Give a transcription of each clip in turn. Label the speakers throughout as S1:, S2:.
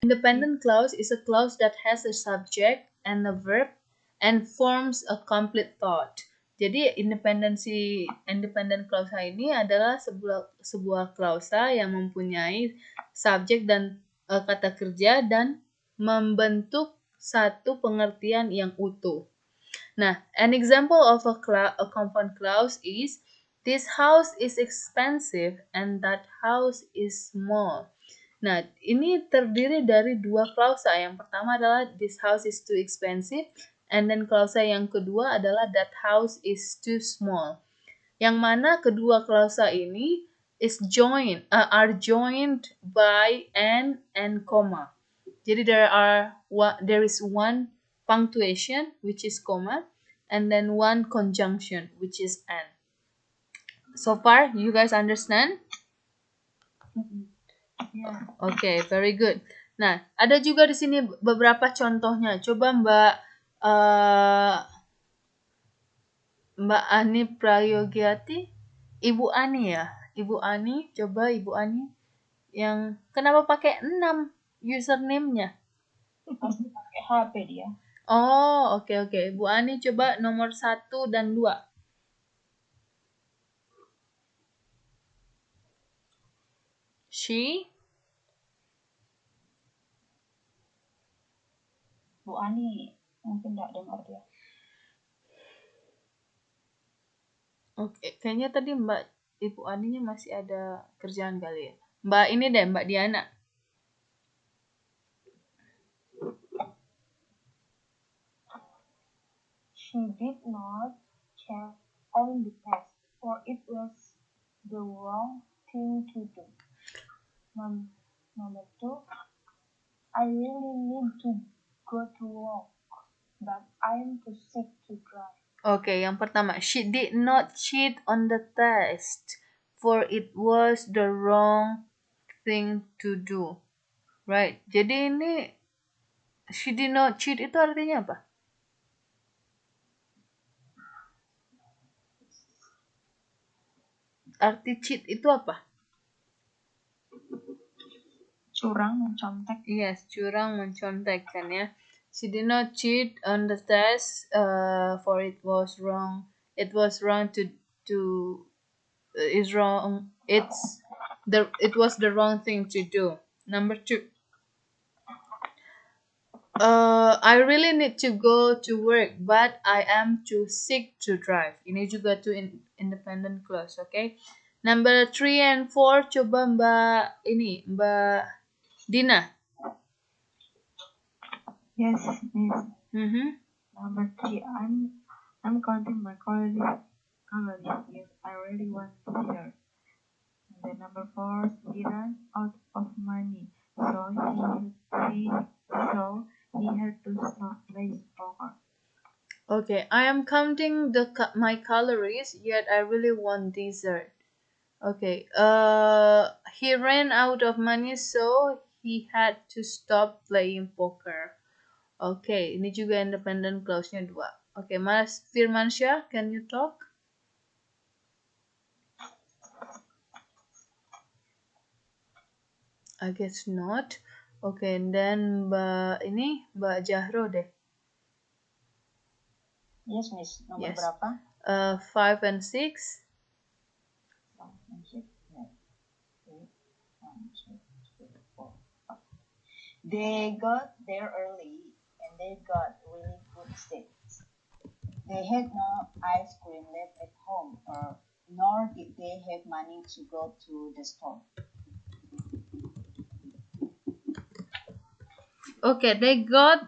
S1: Independent clause is a clause that has a subject and a verb and forms a complete thought. Jadi independent clause ini adalah sebuah klausa yang mempunyai subjek dan kata kerja dan membentuk satu pengertian yang utuh. Nah, an example of a compound clause is this house is expensive and that house is small. Nah, ini terdiri dari dua klausa. Yang pertama adalah this house is too expensive, and then klausa yang kedua adalah that house is too small. Yang mana kedua klausa ini are joined by and comma. Jadi there is one punctuation which is comma, and then one conjunction which is and. So far, you guys understand?
S2: Yeah.
S1: Okay, very good. Nah, ada juga di sini beberapa contohnya. Coba Mbak Ani Prayogyati, Ibu Ani ya, Ibu Ani, coba Ibu Ani yang kenapa pakai 6 username-nya?
S2: Pasti pakai HP dia.
S1: Oh, oke. Bu Ani coba nomor 1 dan 2. She?
S2: Bu Ani mungkin nggak dengar dia.
S1: Oke, kayaknya tadi Ibu Aninya masih ada kerjaan kali ya. Mbak ini deh, Mbak Diana.
S2: She did not check on the test, for it was the wrong thing to do. Number 2, I really need to go to work, but I'm too sick to drive.
S1: Oke, yang pertama, she did not cheat on the test, for it was the wrong thing to do. Right, jadi ini she did not cheat itu artinya apa? Arti cheat itu apa?
S2: Curang, mencontek.
S1: Yes, curang, mencontek kan ya. She did not cheat on the test, for it was wrong. It was wrong is wrong. It was the wrong thing to do. Number 2. I really need to go to work, but I am too sick to drive. Ini juga tuh independent clause, okay? Number 3 and 4 coba Mbak Dina.
S2: Yes, miss.
S1: Number
S2: 3, I'm counting my calories if I really want to dinner. And then number 4, he ran out of money, so he had to stop playing poker.
S1: Okay, I am counting my calories, yet I really want dessert. Okay, he ran out of money, so he had to stop playing poker. Okay, ini juga independent clause-nya 2. Okay, Mas Firmansyah, can you talk? I guess not. Okay, and then Mbak Jahro deh.
S2: Yes, miss. Nomor
S1: Yes.
S2: berapa?
S1: 5 and 6.
S2: 5 and 6. Yeah. 8, 1, 2, 3, 4, 5. They got there early and they got really good seats. They had no ice cream left at home, nor did they have money to go to the store.
S1: Okay, they got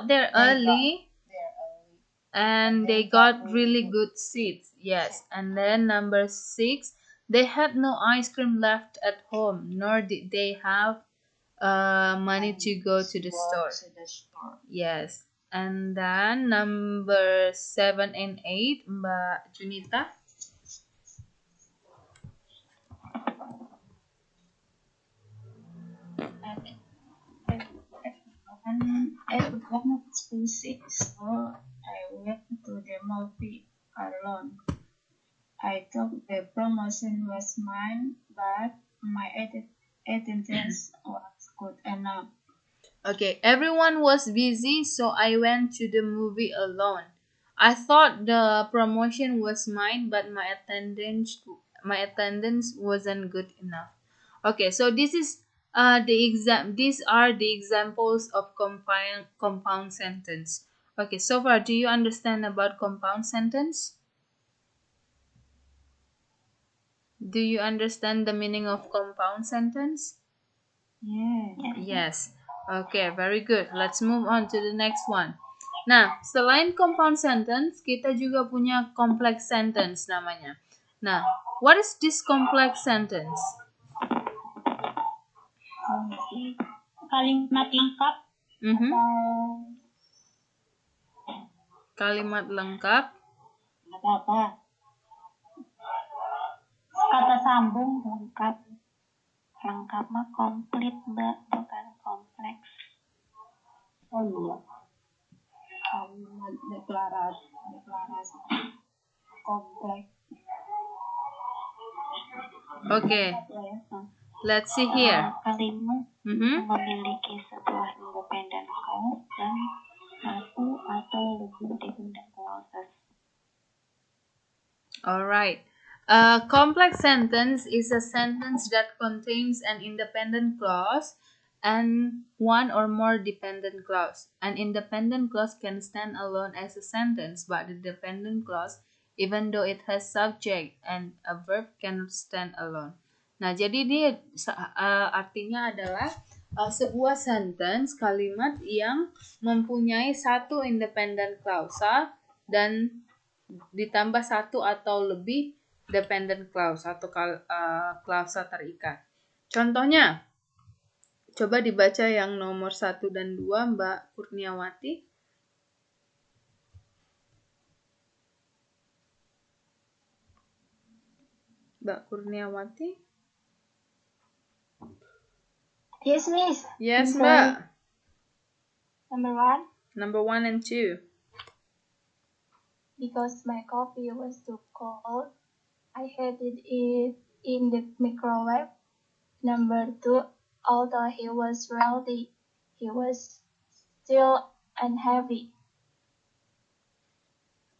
S1: there early. And they got really good seats. Yes. And then number 6, they had no ice cream left at home, nor did they have money to go to the store. Yes. And then number 7 and 8, Mbak Junita.
S2: I wanted to see, so I went to the movie alone. I thought the promotion was mine, but my attendance was good and enough.
S1: Okay, everyone was busy, so I went to the movie alone. I thought the promotion was mine, but my attendance wasn't good enough. Okay, so this is these are the examples of compound sentence. Okay, so far do you understand about compound sentence? Do you understand the meaning of compound sentence?
S2: Yeah.
S1: Yes. Okay, very good. Let's move on to the next one. Nah, selain compound sentence, kita juga punya complex sentence namanya. Nah, what is this complex sentence?
S2: Kalimat lengkap
S1: Mhm.
S2: atau
S1: Kalimat lengkap.
S2: apa? Kata sambung lengkap. Lengkap mah komplit, Mbak, bukan kompleks. Oh iya. Kalimat deklarasi kompleks.
S1: Okay, let's see here.
S2: Kalimat
S1: Mhm.
S2: memiliki sebuah independent clause dan satu atau lebih dependent clauses.
S1: Alright. A complex sentence is a sentence that contains an independent clause and one or more dependent clause. An independent clause can stand alone as a sentence, but the dependent clause, even though it has subject and a verb, cannot stand alone. Nah, jadi dia artinya adalah sebuah sentence kalimat yang mempunyai satu independent clause dan ditambah satu atau lebih dependent clause atau klausa terikat. Contohnya, coba dibaca yang nomor 1 dan 2, Mbak Kurniawati. Mbak Kurniawati?
S2: Yes, Miss.
S1: Yes, Mbak.
S2: Number 1.
S1: Number 1 and 2.
S2: Because my coffee was too cold, I heated it in the microwave. Number 2. Although he was wealthy, he was still unhappy.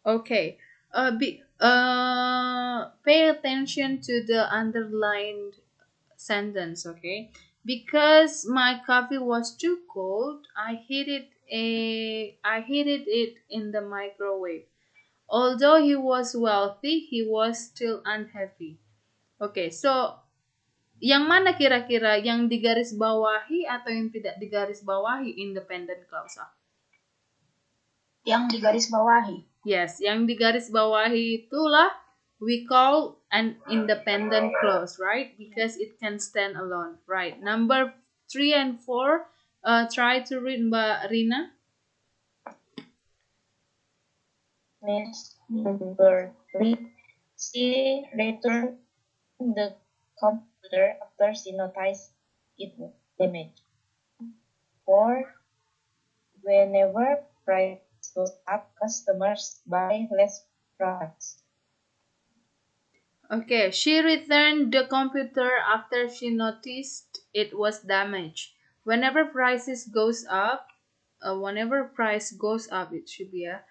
S1: Okay. Pay attention to the underlined sentence, okay? Because my coffee was too cold, I heated it in the microwave. Although he was wealthy, he was still unhappy. Okay, so yang mana kira-kira yang digaris bawahi atau yang tidak digaris bawahi independent clause?
S2: Yang digaris bawahi.
S1: Yes, yang digaris bawahi itulah we call an independent clause, right? Because it can stand alone, right? Number 3 and 4, try to read, Mbak Rina.
S2: Number 3. She returned the computer after she noticed it damaged. 4. Whenever price goes up, customers buy less products.
S1: Okay, she returned the computer after she noticed it was damaged. Whenever price goes up, it should be a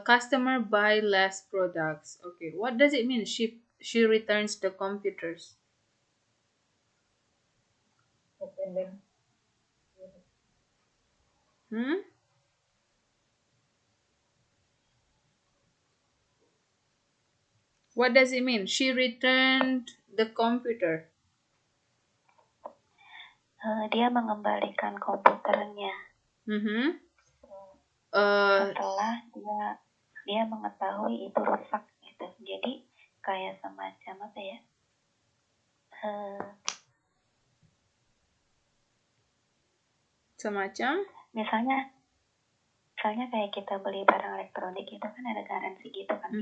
S1: customer buy less products. Okay, what does it mean? She returns the computers. Hmm? What does it mean? She returned the computer.
S2: Dia mengembalikan komputernya. Setelah dia mengetahui itu rusak gitu. Jadi kayak semacam apa ya?
S1: Semacam?
S2: Misalnya kayak kita beli barang elektronik itu kan ada garansi gitu kan.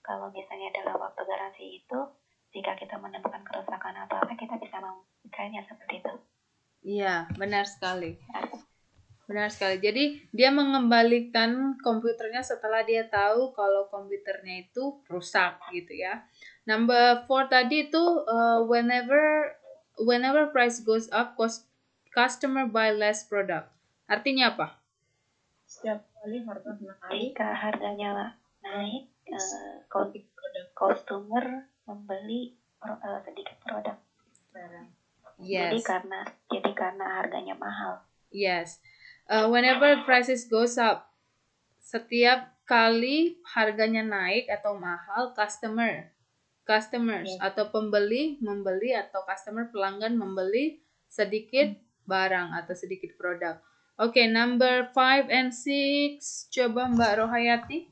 S2: Kalau misalnya dalam waktu garansi itu, jika kita menemukan kerusakan atau apa, kita bisa membukanya seperti itu.
S1: Iya, benar sekali. Benar sekali. Jadi dia mengembalikan komputernya setelah dia tahu kalau komputernya itu rusak gitu ya. Number 4 tadi itu whenever price goes up, customer buy less product. Artinya apa?
S2: Setiap kali harga naik,
S3: Jika harganya naik, customer membeli sedikit produk.
S2: barang.
S3: Jadi
S1: Yes.
S3: karena harganya mahal.
S1: Yes. Whenever prices goes up, setiap kali harganya naik atau mahal, customers
S2: Yes.
S1: atau pembeli membeli atau customer pelanggan membeli sedikit barang atau sedikit produk. Oke, number 5 and 6. Coba Mbak Rohayati.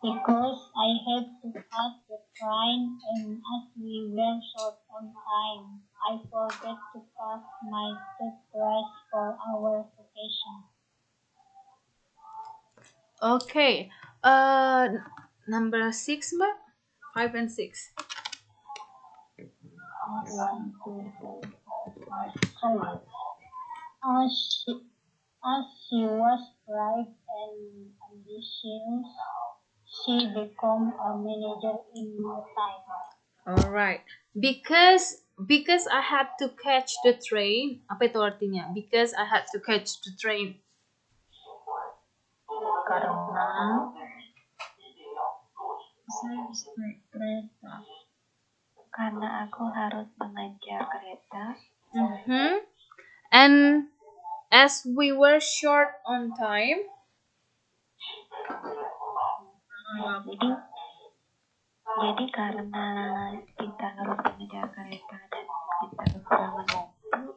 S4: Because I had to catch the train and as we were short on time, I forgot to pack my toothbrush for our vacation.
S1: Oke, number 6 Mbak. 5 and 6.
S4: 1, 2, 3, 4, 5. As she was bright and ambitious, she became a manager in no time.
S1: Alright. Because I had to catch the train. Apa itu artinya? Because I had to catch the train.
S2: Karena saya harus naik kereta.
S3: Karena aku harus mengejar kereta.
S1: And as we were short on time,
S3: Jadi karena kita harus mengejar kereta dan kita kekurangan waktu,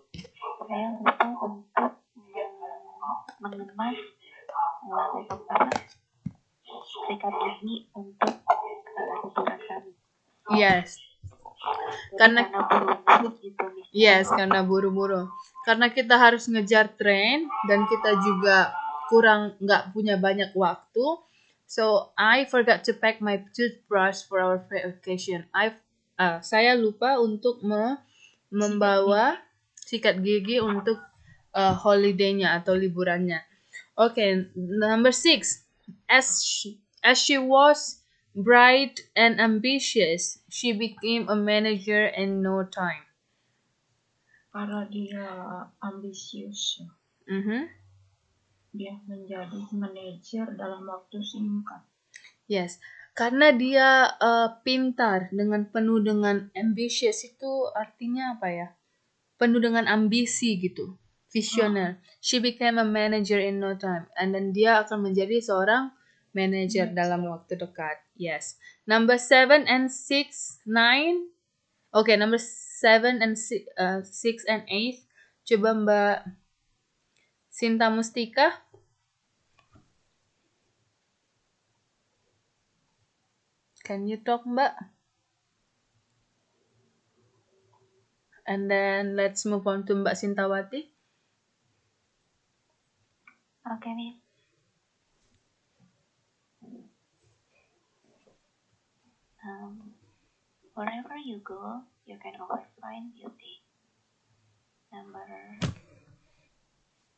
S3: saya lupa untuk mengemas sikat gigi untuk liburan kami.
S1: yes.
S3: Karena buru-buru gitu nih.
S1: Yes, karena buru-buru. Karena kita harus ngejar tren dan kita juga nggak punya banyak waktu. So I forgot to pack my toothbrush for our vacation. Saya lupa untuk membawa sikat gigi untuk holiday-nya atau liburannya. Okay, number 6. As she was bright and ambitious, she became a manager in no time.
S2: Karena dia ambisius, dia menjadi manajer dalam waktu singkat.
S1: Yes, karena dia pintar dengan penuh dengan ambitious itu artinya apa ya? Penuh dengan ambisi gitu, visioner. She became a manager in no time, and then dia akan menjadi seorang manager dalam waktu dekat. Yes. Number 7 and 6, 9. Okay, number 7 and 6 and 8. Coba Mbak Sinta Mustika. Can you talk, Mbak? And then let's move on to Mbak Sintawati.
S3: Okay, Miss. Wherever you go, you can always find beauty. Number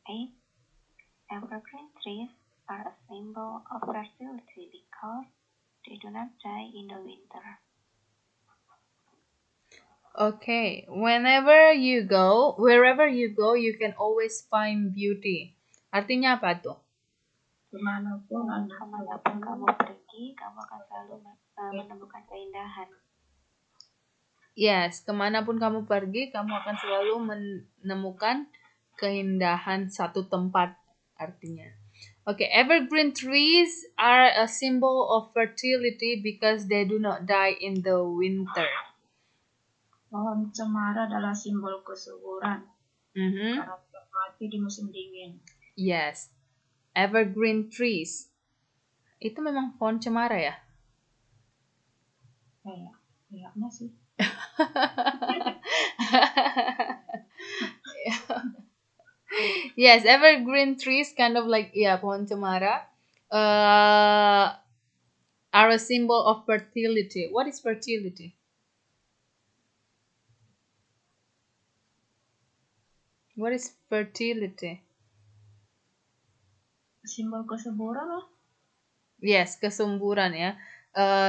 S3: 8. Evergreen trees are a symbol of fertility because they do not die in the winter.
S1: Okay, wherever you go, you can always find beauty. Artinya apa tuh?
S2: Kemanapun
S3: kamu pergi, kamu akan selalu menemukan keindahan.
S1: Yes, kemanapun kamu pergi, kamu akan selalu menemukan keindahan satu tempat artinya. Okay, evergreen trees are a symbol of fertility because they do not die in the winter.
S2: Pohon cemara adalah simbol kesuburan. Karena tidak mati di musim dingin.
S1: Yes, evergreen trees. Itu memang pohon cemara ya?
S2: Kayaknya sih.
S1: Yes, evergreen trees kind of like pohon cemara are a symbol of fertility. What is fertility? What is fertility?
S2: Simbol kesuburan lah.
S1: Yes, kesuburan ya.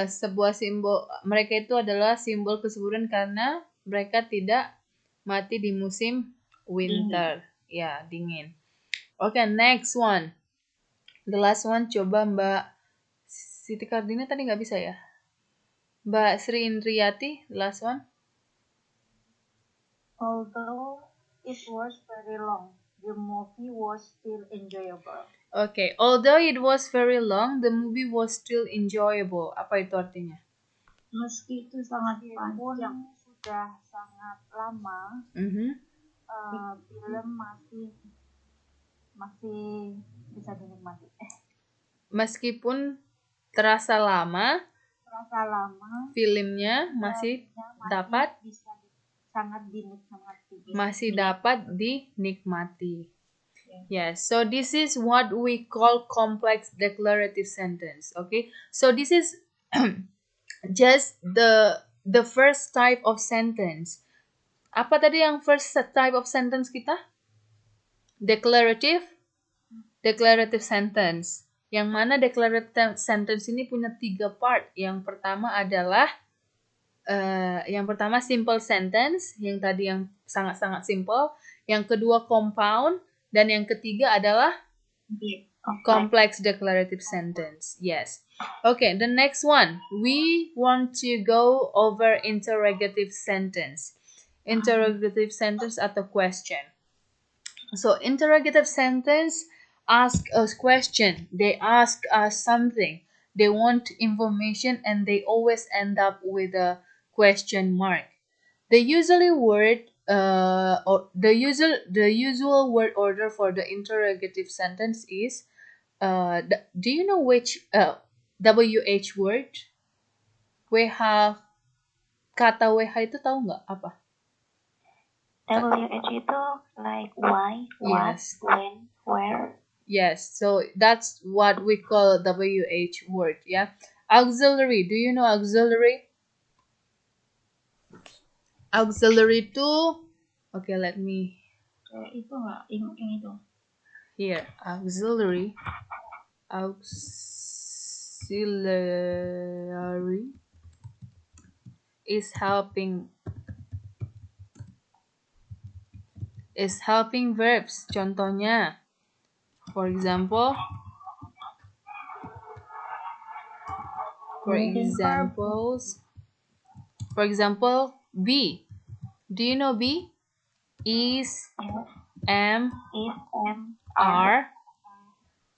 S1: sebuah simbol, mereka itu adalah simbol kesuburan karena mereka tidak mati di musim winter. Ya, dingin. Oke, next one. The last one, coba Mbak Siti Kardina tadi nggak bisa ya? Mbak Sri Indriyati, the last one.
S2: Although it was very long, the movie was still enjoyable.
S1: Okay, although it was very long, the movie was still enjoyable. Apa itu artinya?
S4: Meski itu sangat
S2: Meskipun
S4: panjang,
S2: sudah sangat lama,
S1: Mhm.
S2: film masih bisa dinikmati.
S1: Meskipun terasa lama, filmnya masih dapat
S2: bisa sangat dinikmati.
S1: masih dapat dinikmati. Yes, so this is what we call complex declarative sentence. Okay, so this is just the first type of sentence. Apa tadi yang first type of sentence kita? Declarative sentence. Yang mana declarative sentence ini punya 3 part. Yang pertama adalah simple sentence, yang tadi yang sangat-sangat simple. Yang kedua compound, dan yang ketiga adalah complex declarative sentence. Yes. Okay, the next one. We want to go over interrogative sentence. Interrogative sentence atau question. So interrogative sentence ask us question. They ask us something. They want information and they always end up with a question mark. The usual word the usual word order for the interrogative sentence is do you know which WH word? WH, kata WH itu tahu nggak apa?
S3: WH itu like why, what,
S1: Yes.
S3: when, where.
S1: Yes, so that's what we call WH word, yeah. Auxiliary, do you know auxiliary? Auxiliary itu, okay, let me
S4: itu nggak yang itu.
S1: here. Auxiliary is helping verbs. Contohnya, for example, be. Do you know be? Is, am, are,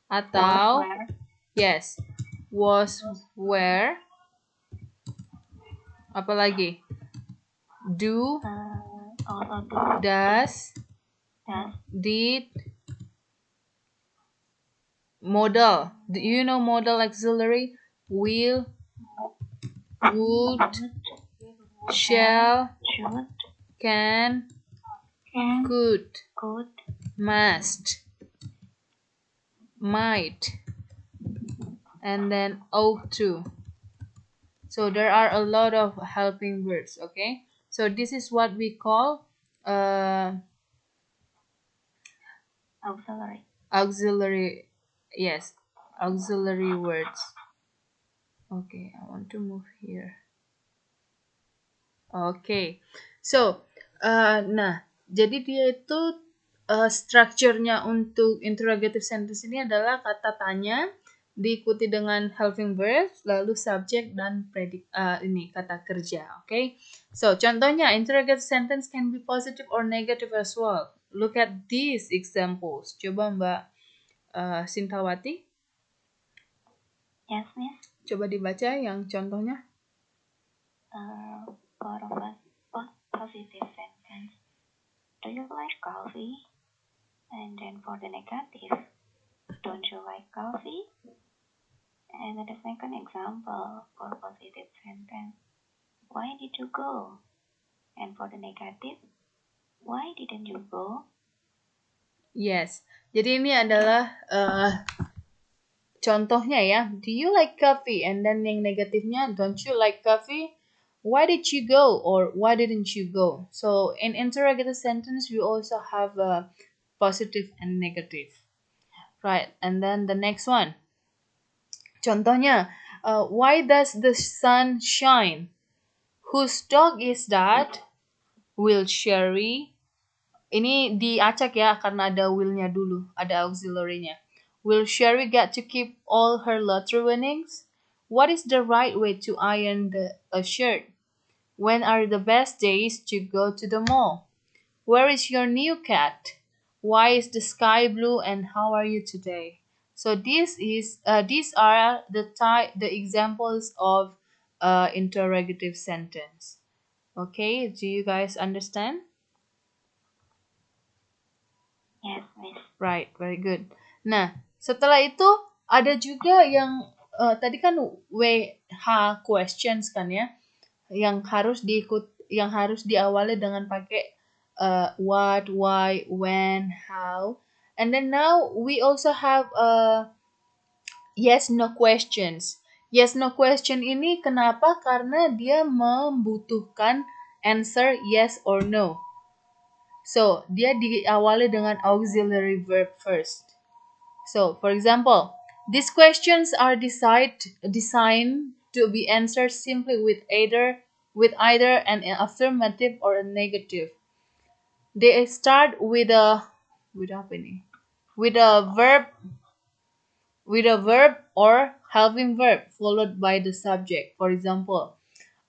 S1: atau
S3: where.
S1: yes, was, where. Apa lagi? Do,
S3: Also do,
S1: does,
S3: does,
S1: did. Modal. Do you know modal auxiliary? Will, would, shall,
S3: should,
S1: can,
S4: Can,
S1: could,
S3: could,
S1: must, might, and then ought to. So there are a lot of helping verbs, okay? So this is what we call
S3: auxiliary.
S1: Yes, auxiliary words. Okay, I want to move here. Okay, so nah, jadi dia itu strukturnya untuk interrogative sentence ini adalah kata tanya diikuti dengan helping verbs, lalu subject dan ini kata kerja. Okay, so contohnya interrogative sentence can be positive or negative as well. Look at these examples. Coba Mbak Sintawati.
S3: Yes, miss.
S1: Coba dibaca yang contohnya.
S3: For a positive sentence, do you like coffee? And then for the negative, don't you like coffee? And the second example for positive sentence, why did you go? And for the negative, why didn't you go?
S1: Yes, jadi ini adalah contohnya ya. Do you like coffee? And then yang negatifnya, don't you like coffee? Why did you go? Or why didn't you go? So in interrogative sentence, we also have a positive and negative. Right, and then the next one. Contohnya, Why does the sun shine? Whose dog is that? Will Sherry. Ini diacak ya karena ada will-nya dulu, ada auxiliary-nya. Will Sherry get to keep all her lottery winnings? What is the right way to iron a shirt? When are the best days to go to the mall? Where is your new cat? Why is the sky blue and how are you today? So these are the examples of interrogative sentence. Okay, do you guys understand?
S3: Yes, Miss.
S1: Right, very good. Nah, setelah itu ada juga yang tadi kan WH questions kan ya, yang harus diawali dengan pakai what, why, when, how, and then now we also have yes no questions. Yes no question ini kenapa? Karena dia membutuhkan answer yes or no. So, dia diawali dengan auxiliary verb first. So, for example, these questions are designed to be answered simply with either an affirmative or a negative. They start with a verb or helping verb followed by the subject. For example,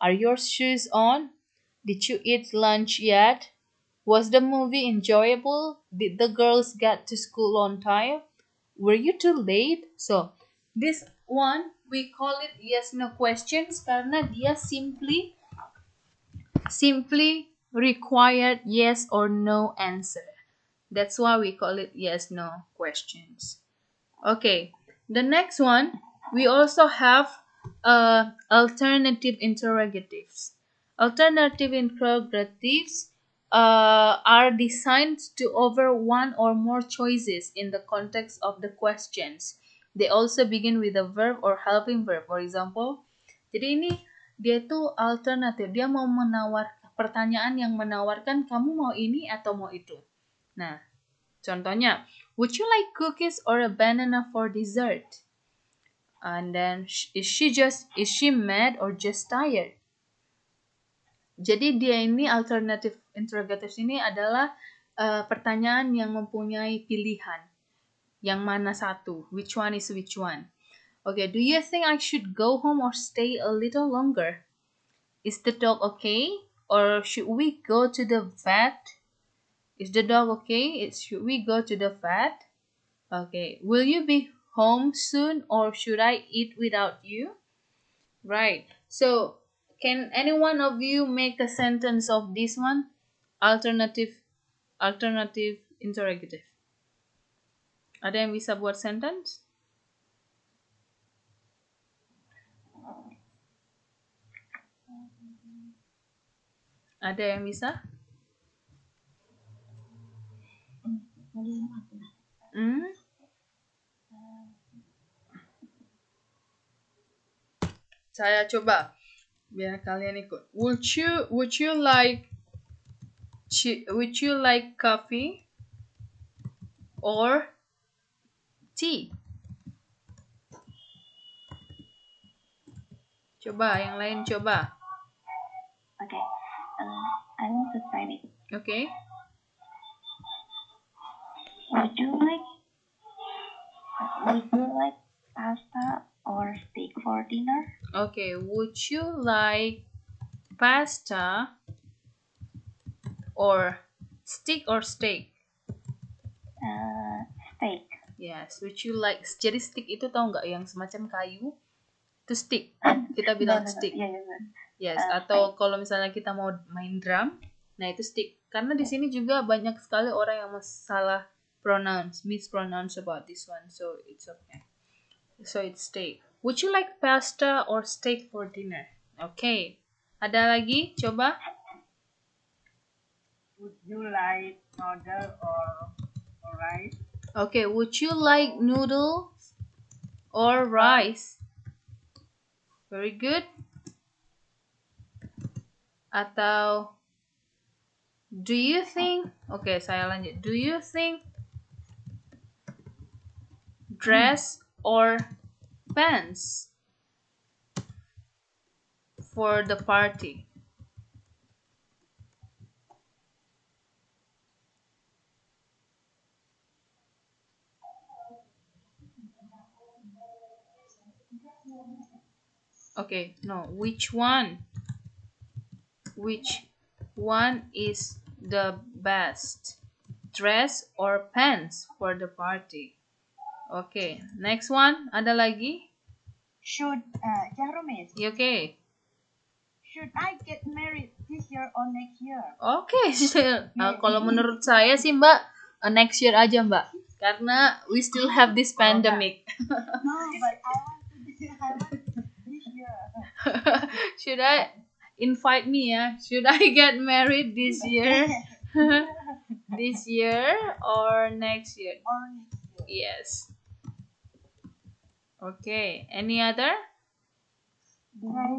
S1: are your shoes on? Did you eat lunch yet? Was the movie enjoyable? Did the girls get to school on time? Were you too late? So, this one we call it yes no questions karena dia simply required yes or no answer. That's why we call it yes no questions. Okay, the next one we also have alternative interrogatives. Alternative interrogatives are designed to offer one or more choices in the context of the questions. They also begin with a verb or helping verb. For example, jadi ini dia tuh alternatif. Dia mau pertanyaan yang menawarkan kamu mau ini atau mau itu. Nah, contohnya, would you like cookies or a banana for dessert? And then, is she mad or just tired? Jadi dia ini alternative interrogative ini adalah pertanyaan yang mempunyai pilihan. Yang mana satu? Which one is which one? Okay, do you think I should go home or stay a little longer? Is the dog okay? Or should we go to the vet? Is the dog okay? Should we go to the vet? Okay, will you be home soon or should I eat without you? Right. So, can any one of you make a sentence of this one? Alternative interrogative. Ada yang bisa buat sentence? Ada yang bisa? Saya coba biar kalian ikut. Would you like coffee or tea? Coba yang lain coba.
S3: Okay. I want to try it.
S1: Okay.
S3: Would you like pasta or steak for dinner?
S1: Okay, would you like pasta or steak?
S3: Steak.
S1: Yes, would you like? Jadi stick itu tahu nggak yang semacam kayu? Itu stick. Kita bilang stick. Yes, atau kalau misalnya kita mau main drum, nah itu stick. Karena di sini juga banyak sekali orang yang salah mispronounce about this one, so it's okay. So it's steak. Would you like pasta or steak for dinner? Okay. Ada lagi? Coba.
S2: Would you like noodle or rice?
S1: Okay, would you like noodles or rice? Very good. Atau do you think? Okay, saya lanjut. Do you think dress or pants? for the party? Okay, no. Which one? Which one is the best? Dress or pants for the party? Okay, next one. Ada lagi?
S2: Should Jahromis,
S1: Okay.
S2: should I get married this year or next year?
S1: Oke, kalau menurut saya sih Mbak, next year aja Mbak. Karena we still have this pandemic.
S2: No, but I want this year.
S1: Should I invite me ya? Should I get married this year? This year or next year?
S2: Or next year.
S1: Yes. Okay, any other?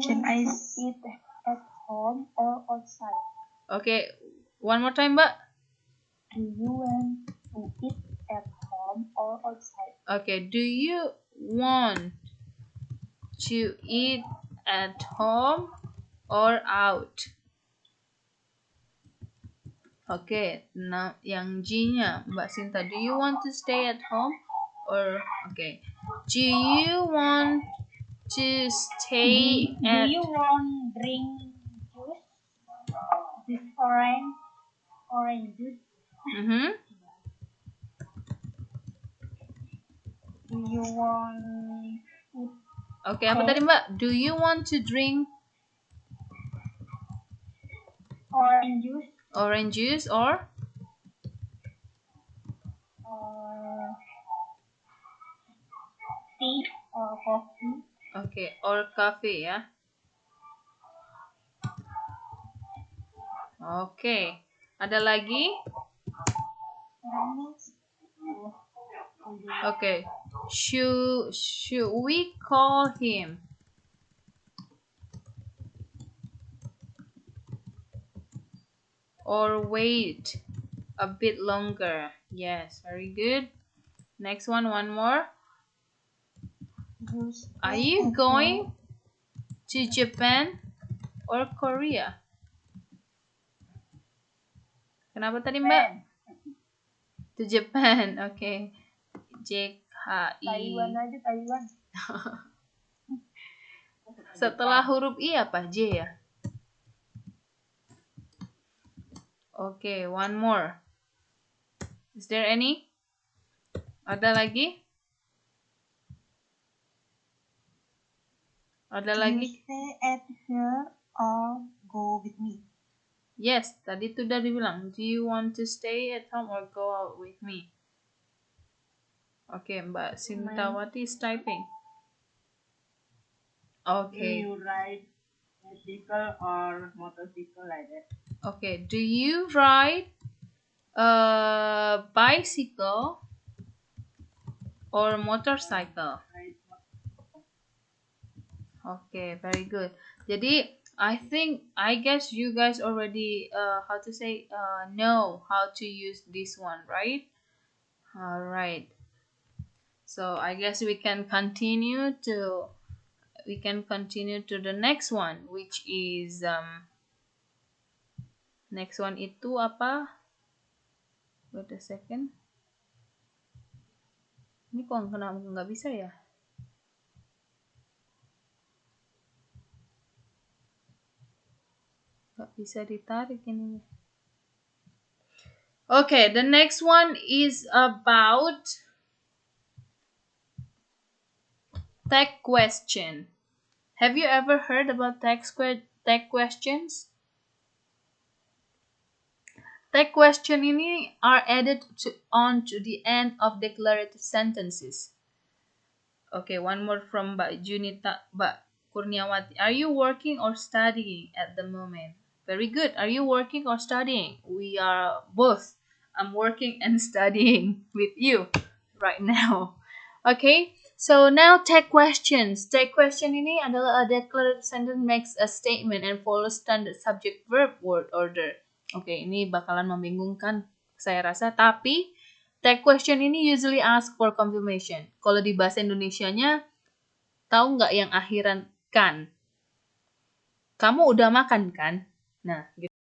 S4: Should I eat at home or outside?
S1: Okay, one more time Mbak.
S4: Do you want to eat at home or outside?
S1: Okay, do you want to eat at home or out? Oke, nah yang G-nya Mbak Sinta, do you want to stay at home or okay? Do you want to stay
S4: Do
S1: at
S4: you want drink juice? This orange juice?
S1: Mhm.
S4: Do you want eat
S1: Oke, apa tadi Mbak? Do you want to drink
S4: orange juice
S1: orange juice or
S4: or tea or coffee?
S1: okay, or coffee ya? Oke. Ada lagi? Okay. Should we call him? Or wait a bit longer? Yes, very good. Next one more. Are you going to Japan or Korea? Kenapa tadi Mbak? To Japan, okay. JKI.
S4: Taiwan aja, Taiwan.
S1: Setelah huruf I apa? J ya? Okay, one more. Is there any? Ada lagi? Ada
S2: You
S1: lagi?
S2: stay at here or go with me?
S1: Yes, tadi tuh udah dibilang. Do you want to stay at home or go out with me? Oke, Mbak Sintawati is typing. Okay.
S5: Do you ride bicycle or motorcycle like that?
S1: Okay, do you ride a bicycle or motorcycle?
S5: Ride
S1: Okay, very good. Jadi, I guess you guys already know how to use this one, right? All right. So, I guess we can continue to the next one, which is next one itu apa? Wait a second. Ini kok kenapa nggak bisa ya? Nggak bisa ditarik ini. Okay, the next one is about tag question. Have you ever heard about tag questions? Tag question ini are added on to the end of declarative sentences. Okay, one more from Mbak Junita, Mbak Kurniawati. Are you working or studying at the moment? Very good. Are you working or studying? We are both. I'm working and studying with you right now. Okay, so now tag questions. Tag question ini adalah a declarative sentence makes a statement and follows standard subject verb word order. Oke, ini bakalan membingungkan saya rasa, tapi tag question ini usually ask for confirmation. Kalau di bahasa Indonesianya, tahu nggak yang akhiran kan? kamu udah makan kan? Nah, gitu.